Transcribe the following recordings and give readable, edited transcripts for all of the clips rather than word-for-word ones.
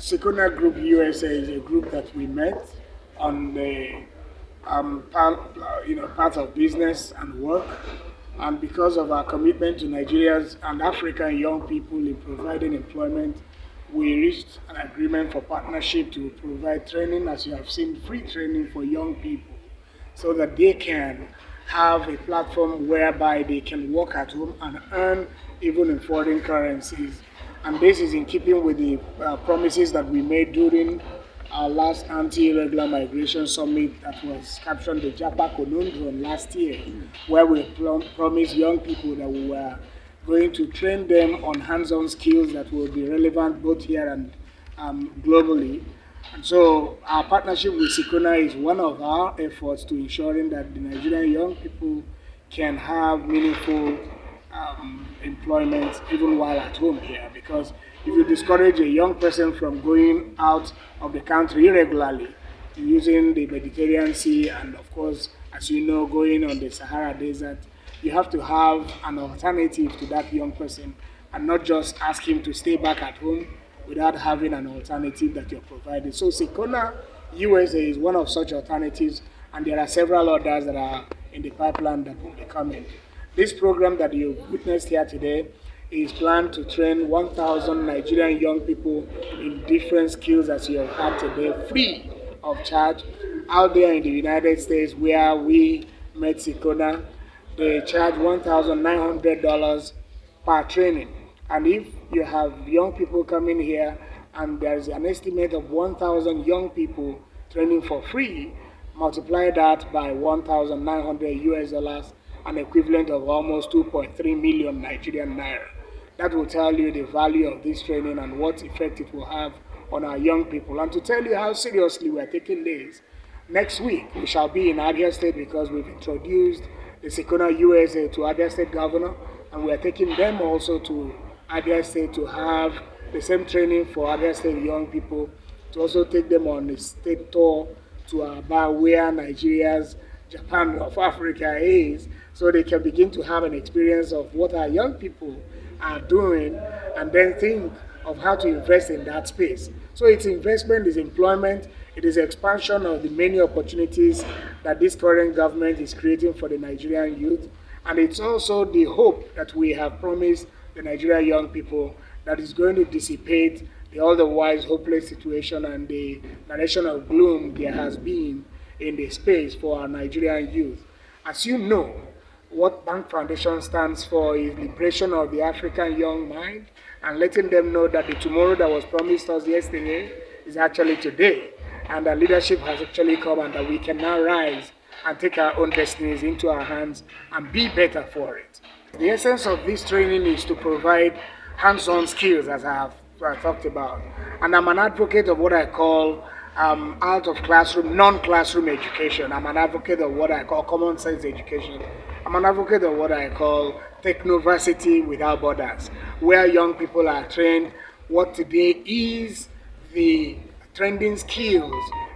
Sikona Group USA is a group that we met on the part of business and work, and because of our commitment to Nigerians and African young people in providing employment, we reached an agreement for partnership to provide training, as you have seen, free training for young people, so that they can have a platform whereby they can work at home and earn even in foreign currencies. And this is in keeping with the promises that we made during our last anti-irregular migration summit that was captured the Japa Conundrum last year, where we promised young people that we were going to train them on hands-on skills that will be relevant both here and globally. And so our partnership with Sikona is one of our efforts to ensuring that the Nigerian young people can have meaningful employment even while at home here. Because if you discourage a young person from going out of the country irregularly, using the Mediterranean Sea, and of course, as you know, going on the Sahara Desert, you have to have an alternative to that young person and not just ask him to stay back at home without having an alternative that you're providing. So Sikona USA is one of such alternatives, and there are several others that are in the pipeline that will be coming. This program that you witnessed here today is planned to train 1,000 Nigerian young people in different skills, as you have had today, free of charge. Out there in the United States, where we met Sikona, they charge $1,900 per training. And if you have young people coming here and there's an estimate of 1,000 young people training for free, multiply that by 1,900 US dollars, an equivalent of almost 2.3 million Nigerian naira. That will tell you the value of this training and what effect it will have on our young people. And to tell you how seriously we are taking this, next week we shall be in Abia State because we've introduced the Sikona USA to Abia State Governor, and we are taking them also to Abia State to have the same training for Abia State young people, to also take them on a state tour to Aba, where Nigeria's Japan of Africa is, so they can begin to have an experience of what our young people are doing and then think of how to invest in that space. So it's investment, it's employment, it is expansion of the many opportunities that this current government is creating for the Nigerian youth. And it's also the hope that we have promised the Nigerian young people that is going to dissipate the otherwise hopeless situation and the narration of gloom there has been in the space for our Nigerian youth. As you know, what Bank Foundation stands for is liberation of the African young mind, and letting them know that the tomorrow that was promised us yesterday is actually today, and that leadership has actually come, and that we can now rise and take our own destinies into our hands and be better for it. The essence of this training is to provide hands-on skills, as I have talked about, and I'm an advocate of what I call out of classroom, non-classroom education. I'm an advocate of what I call common sense education. I'm an advocate of what I call technoversity without borders, where young people are trained what today is the trending skills.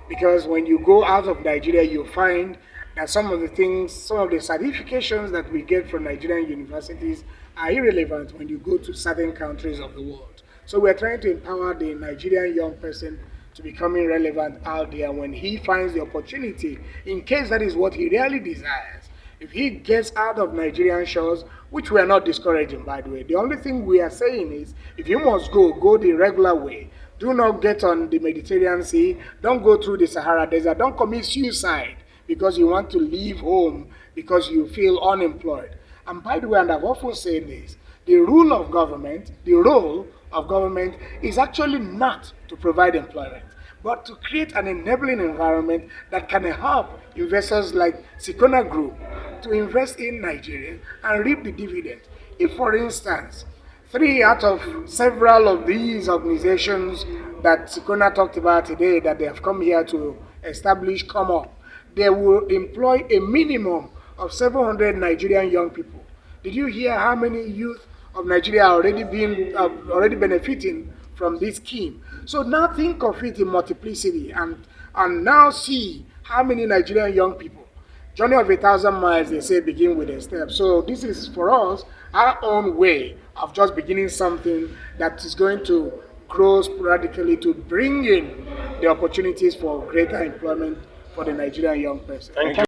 Because when you go out of Nigeria, you find that some of the things, some of the certifications that we get from Nigerian universities are irrelevant when you go to certain countries of the world. So we're trying to empower the Nigerian young person to becoming relevant out there when he finds the opportunity, in case that is what he really desires. If he gets out of Nigerian shores, which we are not discouraging, by the way, the only thing we are saying is, if you must go, go the regular way. Do not get on the Mediterranean Sea. Don't go through the Sahara Desert. Don't commit suicide because you want to leave home because you feel unemployed. And by the way, and I've often said this, the role of government is actually not to provide employment, but to create an enabling environment that can help investors like Sikona Group to invest in Nigeria and reap the dividend. If, for instance, 3 out of several of these organizations that Sikona talked about today that they have come here to establish come up, they will employ a minimum of 700 Nigerian young people. Did you hear how many youth of Nigeria are already benefiting from this scheme? So now think of it in multiplicity and now see how many Nigerian young people. Journey of 1,000 miles, they say, begin with a step. So this is for us our own way of just beginning something that is going to grow sporadically to bring in the opportunities for greater employment for the Nigerian young person. Thank you.